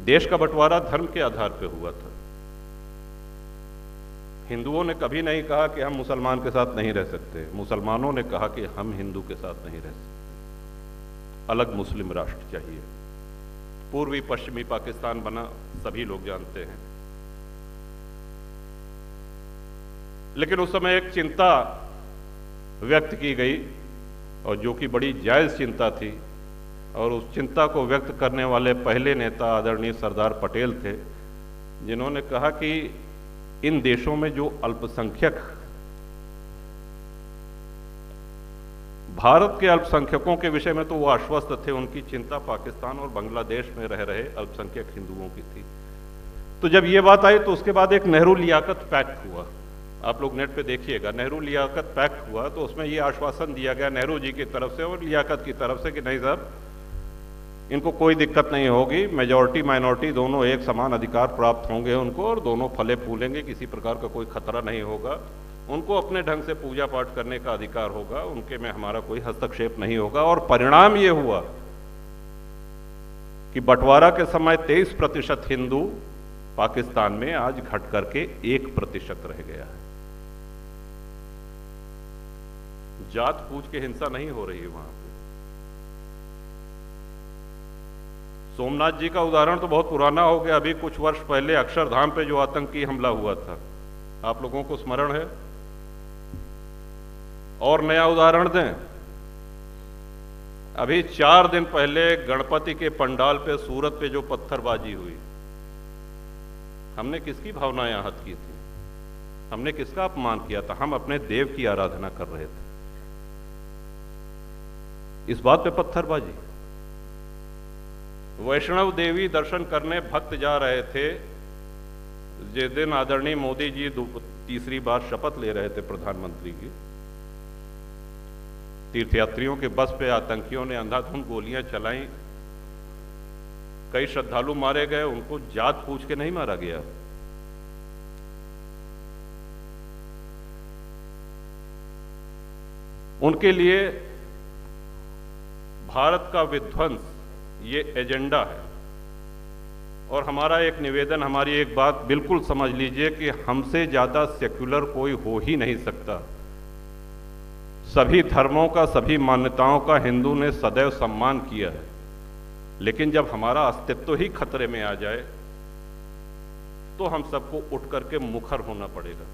देश का बंटवारा धर्म के आधार पर हुआ था। हिंदुओं ने कभी नहीं कहा कि हम मुसलमान के साथ नहीं रह सकते, मुसलमानों ने कहा कि हम हिंदू के साथ नहीं रह सकते, अलग मुस्लिम राष्ट्र चाहिए। पूर्वी पश्चिमी पाकिस्तान बना, सभी लोग जानते हैं। लेकिन उस समय एक चिंता व्यक्त की गई, और जो कि बड़ी जायज चिंता थी, और उस चिंता को व्यक्त करने वाले पहले नेता आदरणीय सरदार पटेल थे, जिन्होंने कहा कि इन देशों में जो अल्पसंख्यक, भारत के अल्पसंख्यकों के विषय में तो वो आश्वस्त थे, उनकी चिंता पाकिस्तान और बांग्लादेश में रह रहे अल्पसंख्यक हिंदुओं की थी। तो जब ये बात आई तो उसके बाद एक नेहरू लियाकत पैक्ट हुआ। आप लोग नेट पे देखिएगा, नेहरू लियाकत पैक्ट हुआ। तो उसमें ये आश्वासन दिया गया नेहरू जी की तरफ से और लियाकत की तरफ से कि नहीं साहब, इनको कोई दिक्कत नहीं होगी, मेजॉरिटी माइनॉरिटी दोनों एक समान अधिकार प्राप्त होंगे उनको, और दोनों फले फूलेंगे, किसी प्रकार का कोई खतरा नहीं होगा, उनको अपने ढंग से पूजा पाठ करने का अधिकार होगा, उनके में हमारा कोई हस्तक्षेप नहीं होगा। और परिणाम ये हुआ कि बंटवारा के समय 23% हिंदू पाकिस्तान में आज घट करके 1% रह गया है। जात पूछ के हिंसा नहीं हो रही है वहां पे। सोमनाथ जी का उदाहरण तो बहुत पुराना हो गया, अभी कुछ वर्ष पहले अक्षरधाम पे जो आतंकी हमला हुआ था, आप लोगों को स्मरण है? और नया उदाहरण दें, अभी 4 दिन पहले गणपति के पंडाल पे सूरत पे जो पत्थरबाजी हुई, हमने किसकी भावनाएं आहत की थी? हमने किसका अपमान किया था? हम अपने देव की आराधना कर रहे थे, इस बात पे पत्थरबाजी। वैष्णव देवी दर्शन करने भक्त जा रहे थे, जिस दिन आदरणीय मोदी जी तीसरी बार शपथ ले रहे थे प्रधानमंत्री की, तीर्थयात्रियों के बस पे आतंकियों ने अंधाधुंध गोलियां चलाई, कई श्रद्धालु मारे गए। उनको जात पूछ के नहीं मारा गया, उनके लिए भारत का विध्वंस ये एजेंडा है। और हमारा एक निवेदन, हमारी एक बात बिल्कुल समझ लीजिए कि हमसे ज्यादा सेक्युलर कोई हो ही नहीं सकता। सभी धर्मों का, सभी मान्यताओं का हिंदू ने सदैव सम्मान किया है, लेकिन जब हमारा अस्तित्व ही खतरे में आ जाए तो हम सबको उठ करके मुखर होना पड़ेगा।